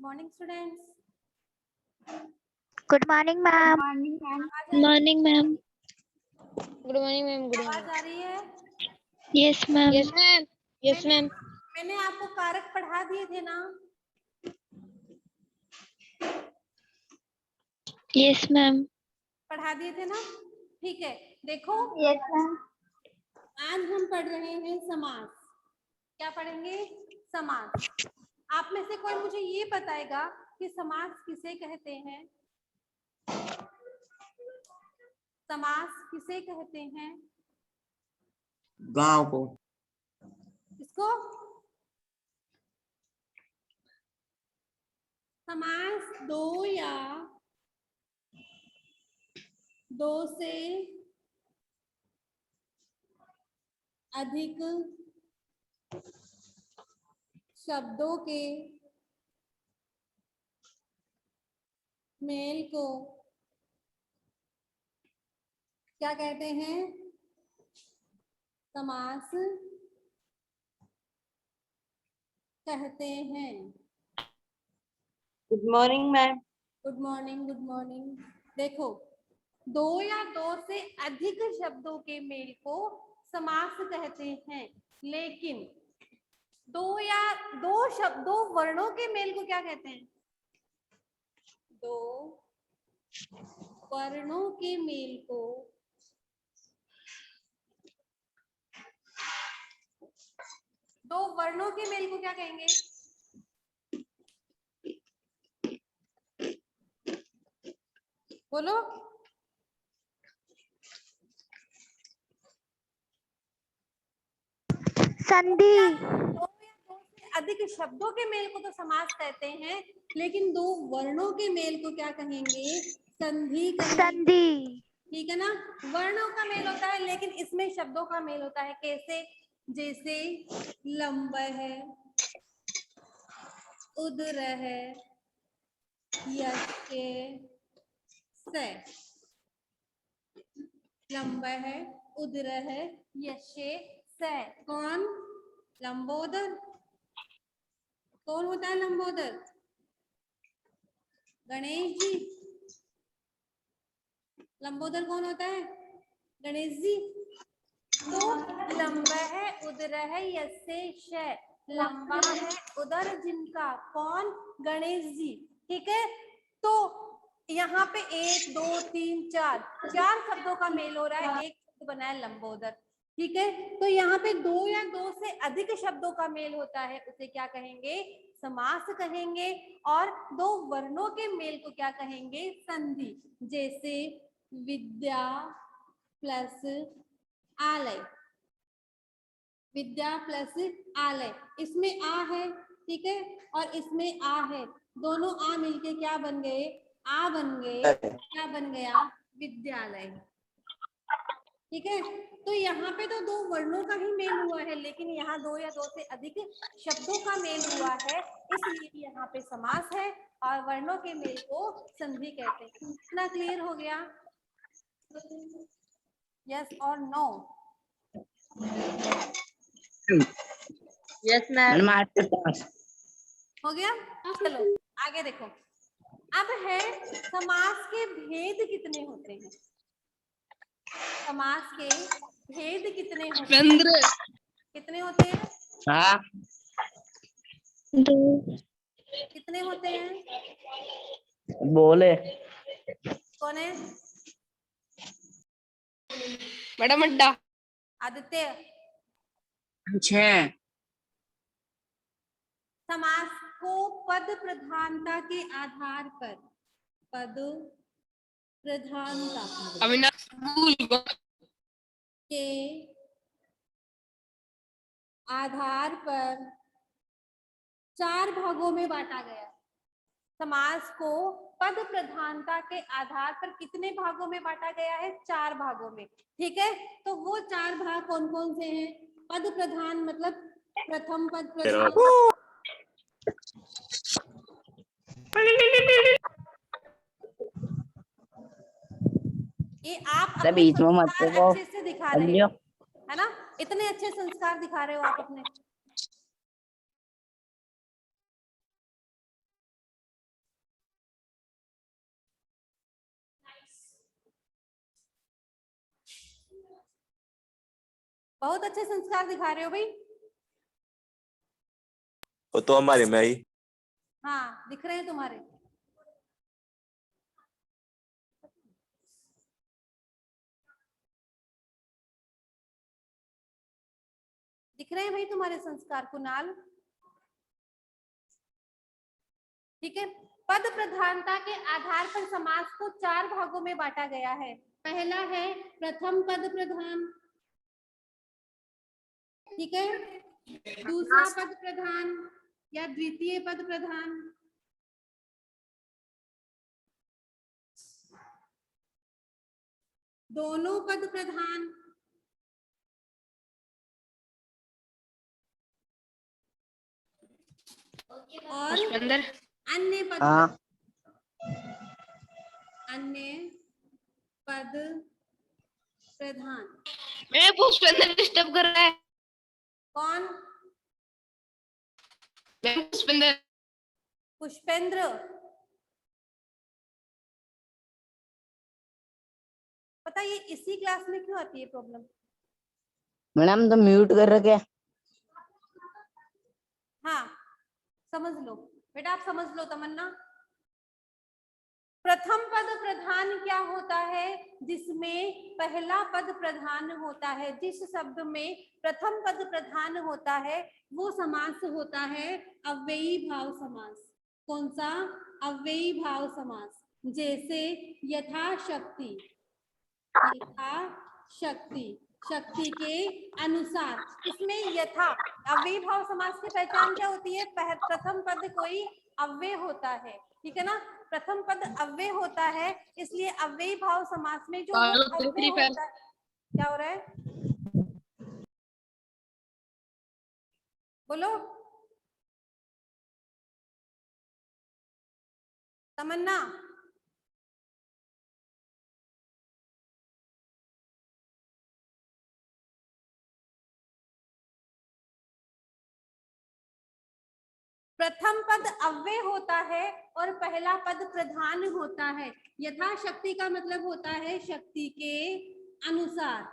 Morning students. Good morning ma'am. Morning ma'am. Good morning ma'am. Good आवाज आ रही है? Yes ma'am. Yes ma'am. Yes ma'am. मैंने आपको कारक पढ़ा दिए थे ना? Yes ma'am. पढ़ा दिए थे ना? ठीक है, देखो यस मैम। आज हम पढ़ रहे हैं समास। क्या पढ़ेंगे? समास। आप में से कोई मुझे ये बताएगा कि समास किसे कहते हैं? समास किसे कहते हैं? गांव को। किसको? समास दो या दो से अधिक शब्दों के मेल को क्या कहते हैं? समास कहते हैं। Good morning ma'am. Good morning, good morning. देखो, दो या दो से अधिक शब्दों के मेल को समास कहते हैं, लेकिन दो वर्णों के मेल को क्या कहते हैं? दो वर्णों के मेल को क्या कहेंगे? बोलो। संधि। दो या दो से अधिक शब्दों के मेल को तो समास कहते हैं, लेकिन दो वर्णों के मेल को क्या कहेंगे? संधि कहेंगे। संधि। ठीक है ना? वर्णों का मेल होता है, लेकिन इसमें शब्दों का मेल होता है। कैसे? जैसे लंब है, उदर है, यश्य से। लंब है, उदर है, यश्य से। कौन? लंबोदर। कौन होता है लंबोदर? गणेश जी। लंबोदर कौन होता है? गणेश जी। तो लंब है, उदर है, यसे श। लंबा है उदर जिनका, कौन? गणेश जी। ठीक है, तो यहाँ पे 1 2 3 4 शब्दों का मेल हो रहा है, एक शब्द बना है लंबोदर। ठीक है, तो यहाँ पे दो या दो से अधिक शब्दों का मेल होता है, उसे क्या कहेंगे? समास कहेंगे। और दो वर्णों के मेल को क्या कहेंगे? संधि। जैसे विद्या प्लस आलय। विद्या प्लस आलय, इसमें आ है, ठीक है, और इसमें आ है। दोनों आ मिलके क्या बन गए? आ बन गए। क्या बन गया? विद्यालय। ठीक है, तो यहाँ पे तो दो वर्णों का ही मेल हुआ है, लेकिन यहाँ दो या दो से अधिक शब्दों का मेल हुआ है, इसलिए यहाँ पे समास है और वर्णों के मेल को संधि कहते हैं। इतना क्लियर हो गया? यस और नो? Yes ma'am. हो गया? चलो आगे देखो। अब है समास के भेद कितने होते हैं? समास के भेद कितने होते हैं? कितने होते हैं? हाँ। दो। कितने होते हैं? बोले। कौन है? मैडम अड्डा। आदित्य। 6। समास को पद प्रधानता के आधार पर, पद प्रधानता अविनाश के आधार पर 4 भागों में बांटा गया। समास को पद प्रधानता के आधार पर कितने भागों में बांटा गया है? 4 भागों में। ठीक है, तो वो 4 भाग कौन कौन से हैं? पद प्रधान मतलब प्रथम पद प्रधान। ये आप अपने बीच में मत संस्कार को अच्छे से दिखा रहे हो, है ना? इतने अच्छे संस्कार दिखा रहे हो आप अपने। बहुत अच्छे संस्कार दिखा रहे हो भाई। वो तो हमारे में ही। हाँ दिख रहे हैं तुम्हारे। दिख रहे हैं भाई तुम्हारे संस्कार कुणाल। ठीक है। पद प्रधानता के आधार पर समास को 4 भागों में बांटा गया है। पहला है प्रथम पद प्रधान, ठीक है। दूसरा पद प्रधान या द्वितीय पद प्रधान, दोनों पद प्रधान, और अन्य पद अन्य पद प्रधान। मेरे पुष्पेंद्र डिस्टर्ब कर रहा है। कौन? पुष्पेंद्र। पुष्पेंद्र। पता ये इसी क्लास में क्यों आती है प्रॉब्लम? मैडम तो म्यूट कर रखे। हाँ समझ लो बेटा, आप समझ लो तमन्ना। प्रथम पद प्रधान क्या होता है? जिसमें पहला पद प्रधान होता है। जिस शब्द में प्रथम पद प्रधान होता है वो समास होता है अव्ययी भाव समास। कौन सा? अव्ययी भाव समास। जैसे यथाशक्ति, यथाशक्ति, शक्ति के अनुसार। इसमें यथा अव्ययी भाव समास की पहचान क्या होती है? प्रथम पद कोई अव्यय होता है, ठीक है ना। प्रथम पद अव्यय होता है, इसलिए अव्ययी भाव समास में जो अव्यय होता है। क्या हो रहा है? बोलो तमन्ना। प्रथम पद अव्यय होता है और पहला पद प्रधान होता है। यथाशक्ति का मतलब होता है शक्ति के अनुसार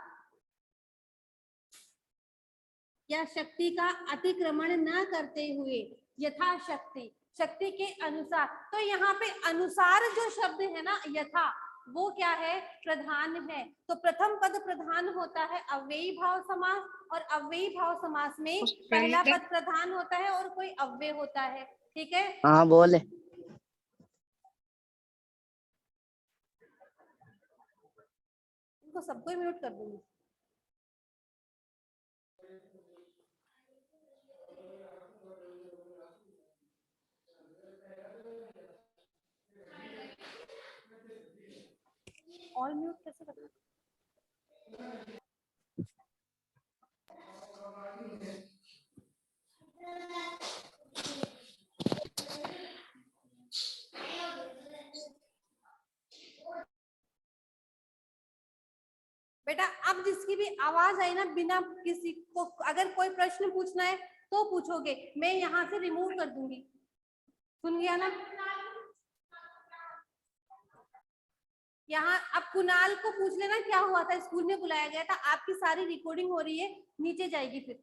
या शक्ति का अतिक्रमण न करते हुए। यथाशक्ति, शक्ति के अनुसार। तो यहाँ पे अनुसार जो शब्द है ना, यथा, वो क्या है? प्रधान है। तो प्रथम पद प्रधान होता है अव्ययी भाव समास, और अव्ययी भाव समास में पहला पद प्रधान होता है और कोई अव्यय होता है, ठीक है। हाँ बोले। इनको सबको ही म्यूट कर दूंगी। ऑल म्यूट कैसे करना? बेटा अब जिसकी भी आवाज आई ना, बिना किसी को अगर कोई प्रश्न पूछना है तो पूछोगे, मैं यहाँ से रिमूव कर दूंगी। सुन गया ना? यहाँ अब कुणाल को पूछ लेना क्या हुआ था, स्कूल में बुलाया गया था। आपकी सारी रिकॉर्डिंग हो रही है, नीचे जाएगी फिर।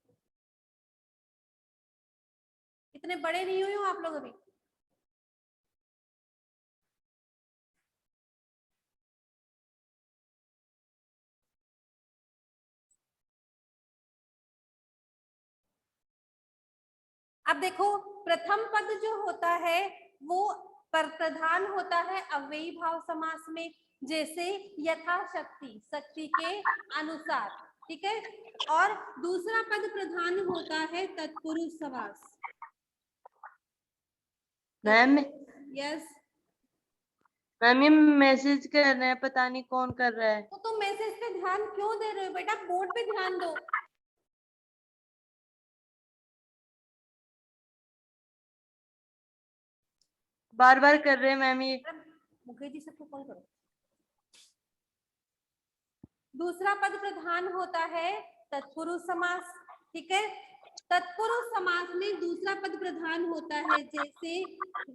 इतने बड़े नहीं हुए हो आप लोग अभी। अब देखो, प्रथम पद जो होता है वो प्रधान होता है अव्ययी भाव समास में। जैसे यथाशक्ति, शक्ति के अनुसार, ठीक है। और दूसरा पद प्रधान होता है तत्पुरुष समास। मैम यस मैम ये मैसेज कर रहे हैं, पता नहीं कौन कर रहा है। तो तुम मैसेज पे ध्यान क्यों दे रहे हो बेटा? बोर्ड पे ध्यान दो। बार बार कर रहे हैं मैम ये। मुखर्जी सबको कॉल करो। दूसरा पद प्रधान होता है तत्पुरुष समास, ठीक है। तत्पुरुष समास में दूसरा पद प्रधान होता है, जैसे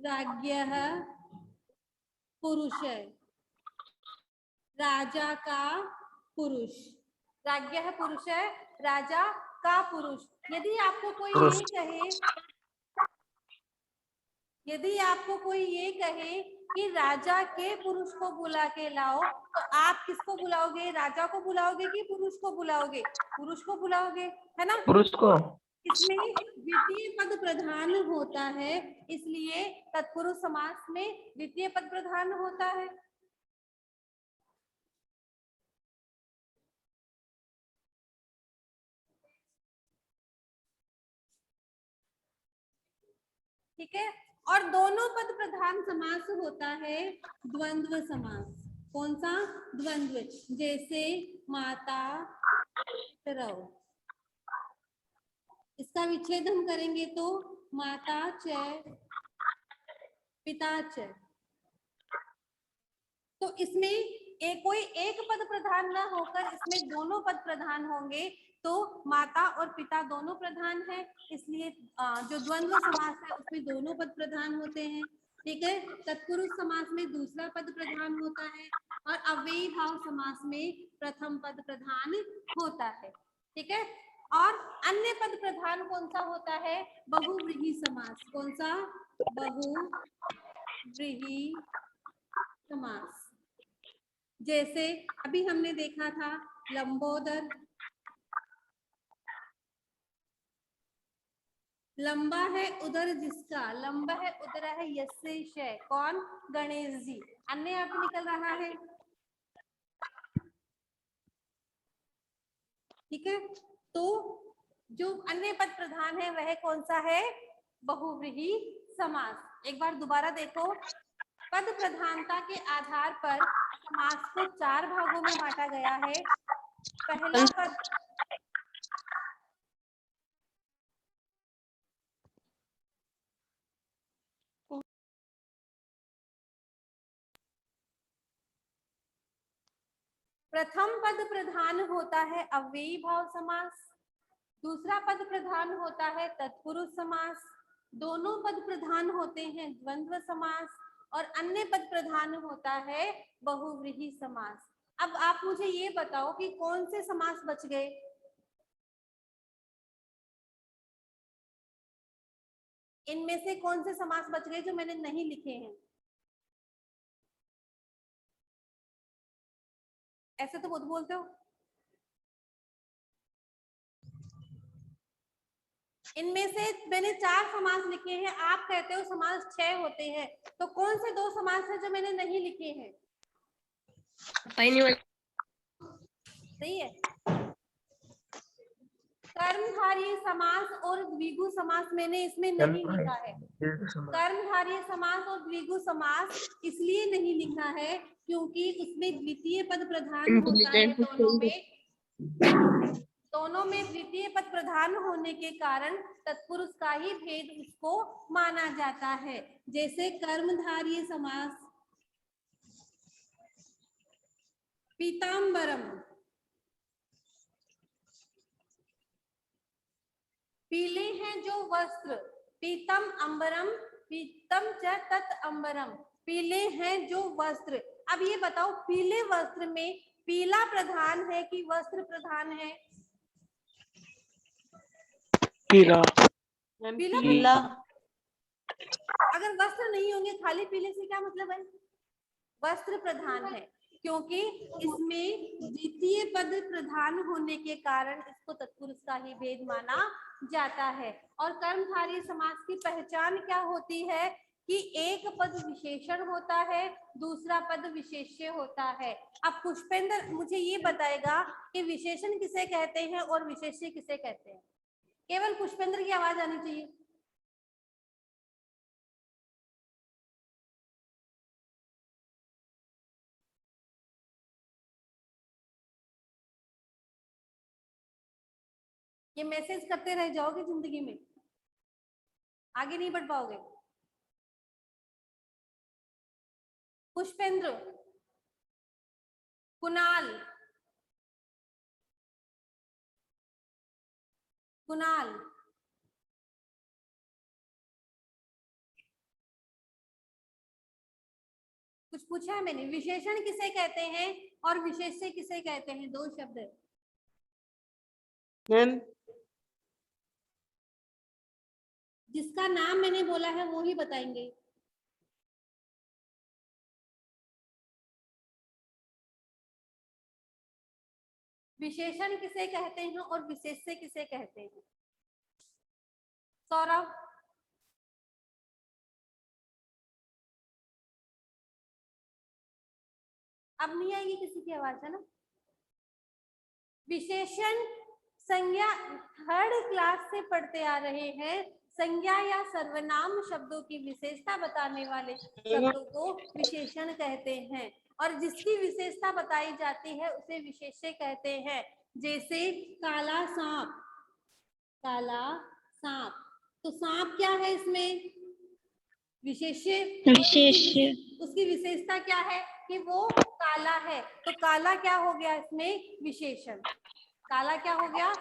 राज्ञः पुरुष, राजा का पुरुष। राज्ञः पुरुष है, राजा का पुरुष। यदि आपको कोई ये कहे कि राजा के पुरुष को बुला के लाओ, तो आप किसको बुलाओगे? राजा को बुलाओगे कि पुरुष को बुलाओगे? पुरुष को बुलाओगे, है ना? पुरुष को। इसमें द्वितीय पद प्रधान होता है, इसलिए तत्पुरुष समास में द्वितीय पद प्रधान होता है। ठीक है, और दोनों पद प्रधान समास होता है द्वंद्व समास। कौन सा? द्वंद्व। जैसे माता पितरौ, इसका विच्छेद हम करेंगे तो माता च पिता च। तो इसमें कोई एक पद प्रधान ना होकर इसमें दोनों पद प्रधान होंगे, तो माता और पिता दोनों प्रधान है, इसलिए जो द्वंद्व समास है उसमें दोनों पद प्रधान होते हैं। ठीक है, तत्पुरुष समास में दूसरा पद प्रधान होता है और अव्ययी भाव समास में प्रथम पद प्रधान होता है। ठीक है, और अन्य पद प्रधान कौन सा होता है? बहुव्रीहि समास। कौन सा? बहुव्रीहि समास। जैसे अभी हमने देखा था लंबोदर, लंबा है उदर जिसका, लंबा है उदर है यस्य शय। कौन? गणेश जी। अन्य अर्थ निकल रहा है। ठीक है, तो जो अन्य पद प्रधान है वह कौन सा है? बहुव्रीहि समास। एक बार दोबारा देखो, पद प्रधानता के आधार पर समास को 4 भागों में बांटा गया है। पहला पद प्रथम पद प्रधान होता है अव्ययी भाव समास, दूसरा पद प्रधान होता है तत्पुरुष समास, दोनों पद प्रधान होते हैं द्वंद्व समास, और अन्य पद प्रधान होता है बहुव्रीहि समास। अब आप मुझे ये बताओ कि कौन से समास बच गए? इनमें से कौन से समास बच गए जो मैंने नहीं लिखे हैं? ऐसे तो बहुत बोलते हो। इनमें से मैंने 4 समास लिखे हैं, आप कहते हो समास 6 होते हैं, तो कौन से 2 समास है जो मैंने नहीं लिखे हैं? सही है, कर्मधारय समास और द्विगु समास मैंने इसमें नहीं लिखा है। कर्मधारय समास और द्विगु समास इसलिए नहीं लिखा है क्योंकि उसमें द्वितीय पद प्रधान होता है। दोनों में द्वितीय पद प्रधान होने के कारण तत्पुरुष का ही भेद उसको माना जाता है। जैसे कर्मधारय समास, पीतांबरम, पीले हैं जो वस्त्र, पीतम अंबरम, पीतम च तत् अंबरम, पीले हैं जो वस्त्र। अब ये बताओ, पीले वस्त्र में पीला प्रधान है कि वस्त्र प्रधान है? पीला। पीला। अगर वस्त्र नहीं होंगे, खाली पीले से क्या मतलब है? वस्त्र प्रधान है, क्योंकि इसमें द्वितीय पद प्रधान होने के कारण इसको तत्पुरुष का ही भेद माना जाता है। और कर्मधारय समास की पहचान क्या होती है कि एक पद विशेषण होता है, दूसरा पद विशेष्य होता है। अब पुष्पेंद्र मुझे ये बताएगा कि विशेषण किसे कहते हैं और विशेष्य किसे कहते हैं। केवल पुष्पेंद्र की आवाज आनी चाहिए। ये मैसेज करते रह जाओगे, जिंदगी में आगे नहीं बढ़ पाओगे। पुष्पेंद्र, कुणाल, कुणाल, कुछ पूछा है मैंने? विशेषण किसे कहते हैं और विशेष्य किसे कहते हैं? 2 शब्द। मैम जिसका नाम मैंने बोला है वो ही बताएंगे। विशेषण किसे कहते हैं और विशेष्य किसे कहते हैं? सौरभ, अब नहीं आएगी किसी की आवाज, है ना? विशेषण संज्ञा थर्ड क्लास से पढ़ते आ रहे हैं। संज्ञा या सर्वनाम शब्दों की विशेषता बताने वाले शब्दों को विशेषण कहते हैं, और जिसकी विशेषता बताई जाती है उसे विशेष्य कहते हैं। जैसे काला सांप, काला सांप, तो सांप क्या है इसमें? विशेष्य। विशेष्य। उसकी विशेषता क्या है? कि वो काला है, तो काला क्या हो गया इसमें? विशेषण। काला क्या हो गया?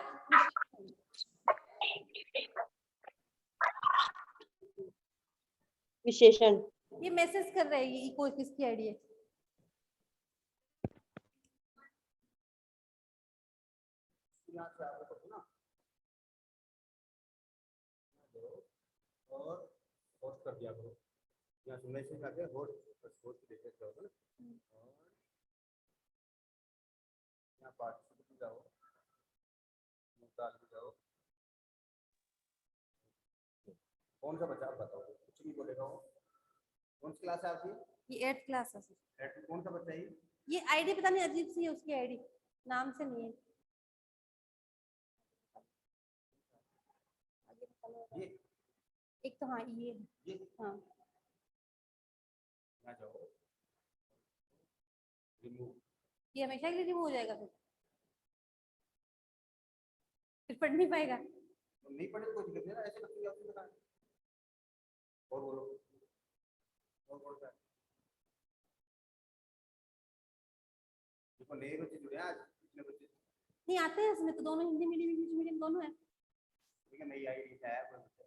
विशेषण। ये मैसेज कर रहे हैं, ये कोई किसकी आईडी है? और होस्ट कर दिया करो, यहाँ सुनने से करके होस्ट देख सकते हो ना। और यहाँ पार्टिसिपेट में जाओ, डाल के जाओ। कौन सा बच्चा आप बताओ, कुछ नहीं बोलेगा वो। कौन सी क्लास है आपकी? ये 8th क्लास है। 8th कौन सा बच्चा है ये आईडी पता नहीं अजीब सी है उसकी आईडी, नाम से नहीं है। ये? एक तो हाँ ये हाँ। यहाँ जाओ, रिमूव। ये हमेशा के लिए रिमूव हो जाएगा, फिर पढ़ नहीं पाएगा। तो नहीं पढ़े कोई दिक्कत नहीं ना, ऐसे बच्चे आपको बताएं। और बोलो, और कौन सा है? देखो नए बच्चे जुड़े हैं आज, कितने बच्चे नहीं आते हैं इसमें तो, दोनों हिंदी मीडियम इंग्लिश मीडियम दोनों है। ठीक है, नई आईडी है कोई बच्चा?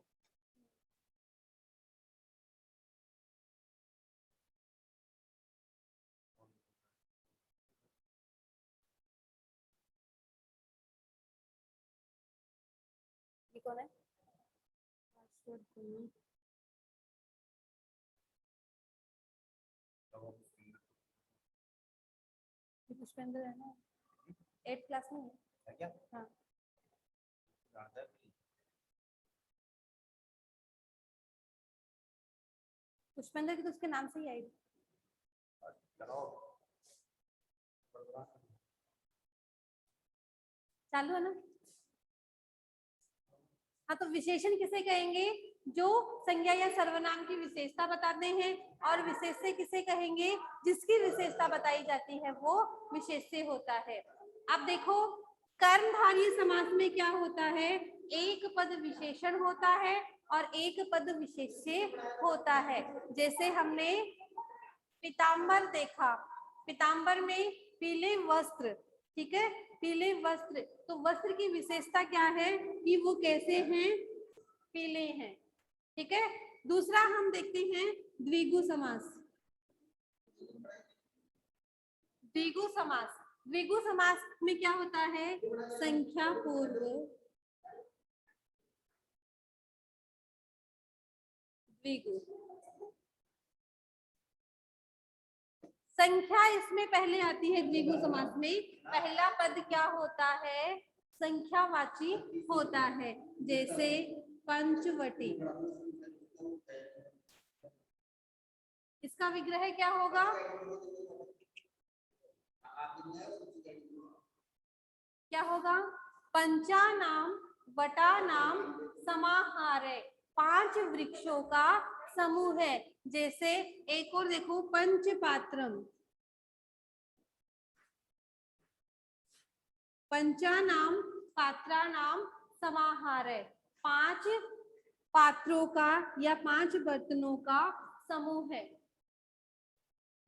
ये कौन है? पुष्पेंद्र है ना, 8th क्लास में है। है क्या? हाँ। कहाँ था? पुष्पेंद्र की तो उसके नाम से ही आई। चलो चालू है ना? हाँ, तो विशेषण किसे कहेंगे? जो संज्ञा या सर्वनाम की विशेषता बताते हैं, और विशेष्य किसे कहेंगे? जिसकी विशेषता बताई जाती है वो विशेष्य होता है। अब देखो, कर्मधारय समास में क्या होता है? एक पद विशेषण होता है और एक पद विशेष्य होता है। जैसे हमने पीताम्बर देखा, पीताम्बर में पीले वस्त्र, ठीक है, पीले वस्त्र, तो वस्त्र की विशेषता क्या है? कि वो कैसे हैं? पीले हैं, ठीक है। दूसरा हम देखते हैं द्विगु समास। द्विगु समास, द्विगु समास में क्या होता है? संख्या पूर्व द्विगु, संख्या इसमें पहले आती है। द्विगु समास में पहला पद क्या होता है? संख्यावाची होता है। जैसे पंचवटी, इसका विग्रह क्या होगा? क्या होगा? पंचानाम वटानाम समाहारे, 5 वृक्षों का समूह है। जैसे एक और देखो, पंचपात्रम, पंचानाम पात्रानाम समाहारे, 5 पात्रों का या 5 बर्तनों का समूह है।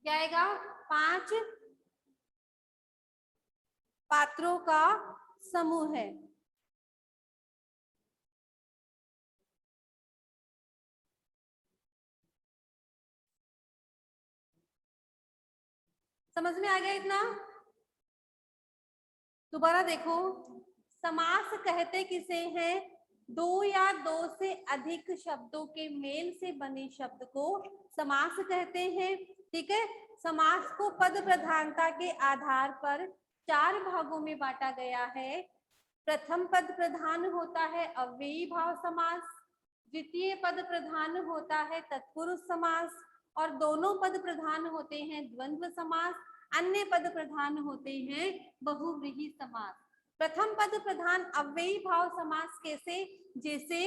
क्या आएगा? 5 पात्रों का समूह है। समझ में आ गया इतना? दोबारा देखो, समास कहते किसे हैं? दो या दो से अधिक शब्दों के मेल से बने शब्द को समास कहते हैं। ठीक है, समास को पद प्रधानता के आधार पर 4 भागों में बांटा गया है। प्रथम पद प्रधान होता है अव्ययी भाव समास, द्वितीय पद प्रधान होता है तत्पुरुष समास, और दोनों पद प्रधान होते हैं द्वंद्व समास, अन्य पद प्रधान होते हैं बहुव्रीहि समास। प्रथम पद प्रधान अव्ययी भाव समास कैसे? जैसे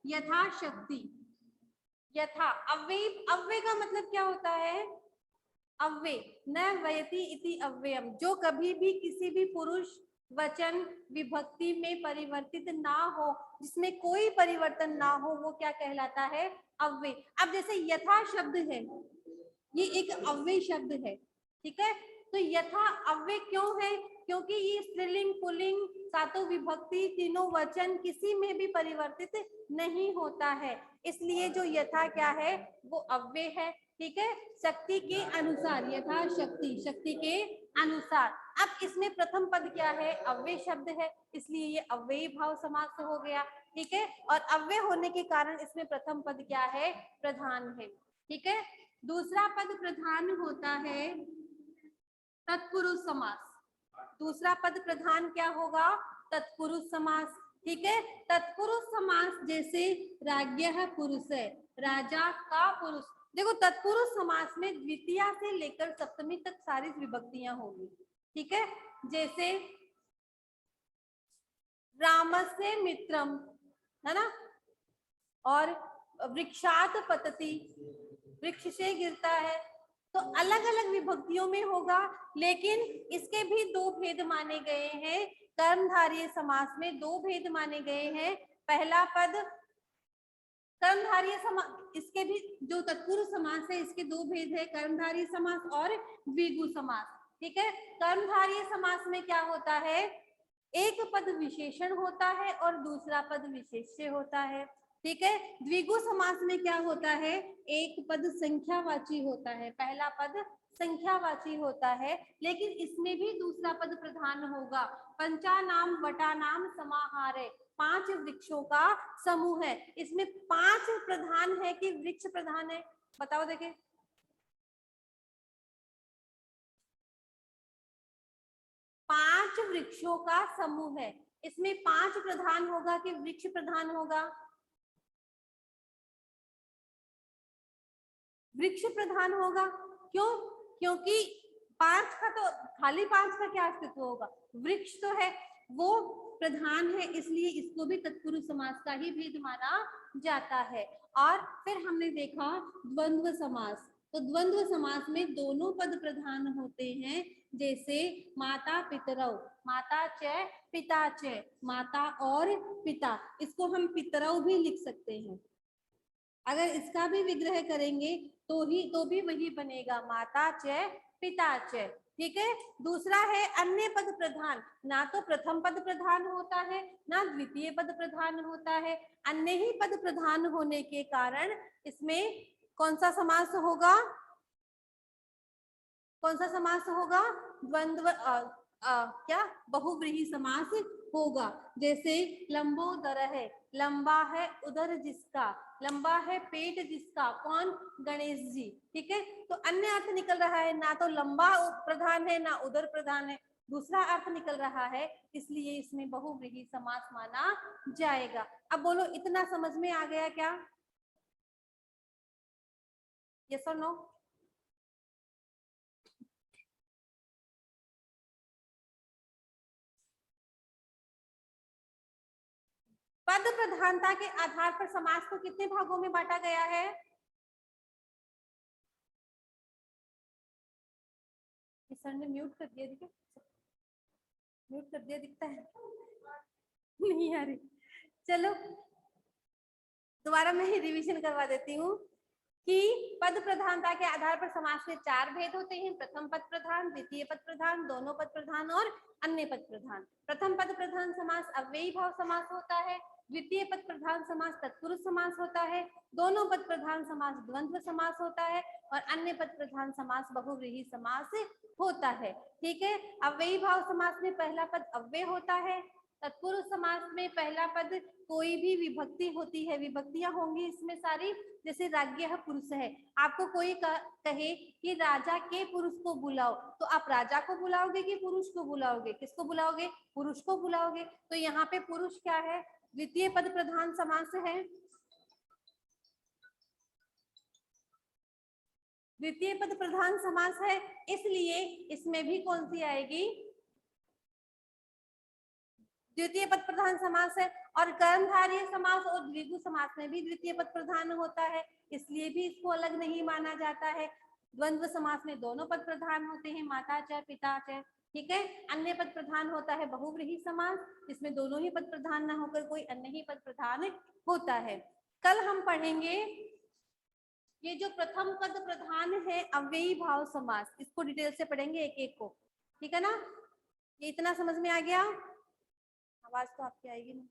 यथाशक्ति। यथा अव्यय, अव्यय का मतलब क्या होता है? अव्यय, न वयति इति अव्ययम, जो कभी भी किसी भी पुरुष वचन विभक्ति में परिवर्तित ना हो, जिसमें कोई परिवर्तन ना हो, वो क्या कहलाता है? अव्यय। अब जैसे यथा शब्द है, ये एक अव्यय शब्द है। ठीक है, तो यथा अव्यय क्यों है? क्योंकि ये स्त्रीलिंग, पुल्लिंग, सातों विभक्ति, तीनों वचन किसी में भी परिवर्तित नहीं होता है, इसलिए जो यथा क्या है? वो अव्यय है। ठीक है, शक्ति के अनुसार, यथा शक्ति, शक्ति के अनुसार। अब इसमें प्रथम पद क्या है? अव्यय शब्द है, इसलिए ये अव्ययी भाव समास हो गया। ठीक है, और अव्यय होने के कारण इसमें प्रथम पद क्या है? प्रधान है। ठीक है, दूसरा पद प्रधान होता है तत्पुरुष समास। दूसरा पद प्रधान क्या होगा? तत्पुरुष समास। ठीक है, तत्पुरुष समास जैसे राज्ञः पुरुष है, राजा का पुरुष। देखो, तत्पुरुष समास में द्वितीया से लेकर सप्तमी तक सारी विभक्तियां होंगी। ठीक है, जैसे रामस्य मित्रम, है ना, और वृक्षात पतति, वृक्ष से गिरता है, तो अलग अलग विभक्तियों में होगा। लेकिन इसके भी 2 भेद माने गए हैं। कर्मधारय समास में 2 भेद माने गए हैं। पहला पद कर्मधारय समास, इसके भी जो तत्पुरुष समास है इसके 2 भेद है, कर्मधारय समास और द्विगु समास। ठीक है, कर्मधारय समास में क्या होता है? एक पद विशेषण होता है और दूसरा पद विशेष्य होता है। ठीक है, द्विगु समास में क्या होता है? एक पद संख्यावाची होता है, पहला पद संख्यावाची होता है, लेकिन इसमें भी दूसरा पद प्रधान होगा। पंचानाम वटानाम समाहारे, 5 वृक्षों का समूह है। इसमें 5 प्रधान है कि वृक्ष प्रधान है? बताओ देखे। पांच वृक्षों का समूह है, इसमें 5 प्रधान होगा कि वृक्ष प्रधान होगा? वृक्ष प्रधान होगा। क्यों? क्योंकि 5 का तो खाली 5 का क्या अस्तित्व होगा? वृक्ष तो है, वो प्रधान है, इसलिए इसको भी तत्पुरुष समास का ही भेद माना जाता है। और फिर हमने देखा द्वंद्व समास। तो द्वंद्व समास में दोनों पद प्रधान होते हैं, जैसे माता पितरौ, माता च पिता च, माता और पिता। इसको हम पितरौ भी लिख सकते हैं, अगर इसका भी विग्रह करेंगे तो भी वही बनेगा, माता च पिता च। ठीक है, दूसरा है अन्य पद प्रधान। ना तो प्रथम पद प्रधान होता है, ना द्वितीय पद प्रधान होता है, अन्य ही पद प्रधान होने के कारण इसमें कौन सा समास होगा? कौन सा समास होगा? द्वंद्व क्या? बहुव्रीहि समास होगा। जैसे लंबोदर है, लंबा है उदर जिसका, लंबा है पेट जिसका, कौन? गणेश जी। ठीक है, तो अन्य अर्थ निकल रहा है, ना तो लंबा प्रधान है ना उदर प्रधान है, दूसरा अर्थ निकल रहा है, इसलिए इसमें बहुव्रीहि समास माना जाएगा। अब बोलो, इतना समझ में आ गया क्या? यस और नो? पद प्रधानता के आधार पर समास को कितने भागों में बांटा गया है? सर ने म्यूट कर दिया, देखिए म्यूट कर दिया, दिखता है नहीं आ रही। चलो दोबारा मैं रिवीजन करवा देती हूँ कि पद प्रधानता के आधार पर समास में 4 भेद होते हैं। प्रथम पद प्रधान, द्वितीय पद प्रधान, दोनों पद प्रधान और अन्य पद प्रधान। प्रथम पद प्रधान समास अव्ययी भाव समास होता है, द्वितीय पद प्रधान समास तत्पुरुष समास होता है, दोनों पद प्रधान समास द्वंद्व समास होता है, और अन्य पद प्रधान समास बहुव्रीहि समास होता है। ठीक है, अव्ययी भाव समास में पहला पद अव्यय होता है, तत्पुरुष समास में पहला पद कोई भी विभक्ति होती है, विभक्तियां होंगी इसमें सारी, जैसे राज्ञः पुरुष है, आपको कोई कहे कि राजा के पुरुष को बुलाओ, तो आप राजा को बुलाओगे कि पुरुष को बुलाओगे? किसको बुलाओगे? पुरुष को बुलाओगे। तो यहाँ पे पुरुष क्या है? द्वितीय पद प्रधान समास है। द्वितीय पद प्रधान समास है, इसलिए इसमें भी कौन सी आएगी? द्वितीय पद प्रधान समास है। और कर्मधारय समास और द्विगु समास में भी द्वितीय पद प्रधान होता है, इसलिए भी इसको अलग नहीं माना जाता है। द्वंद्व समास में दोनों पद प्रधान होते हैं, माता च पिता च, ठीक है। अन्य पद प्रधान होता है बहुव्रीहि समास, इसमें दोनों ही पद प्रधान ना होकर कोई अन्य ही पद प्रधान होता है। कल हम पढ़ेंगे ये जो प्रथम पद प्रधान है अव्ययी भाव समास, इसको डिटेल से पढ़ेंगे एक एक को, ठीक है ना। ये इतना समझ में आ गया? आवाज तो आपकी आएगी ना।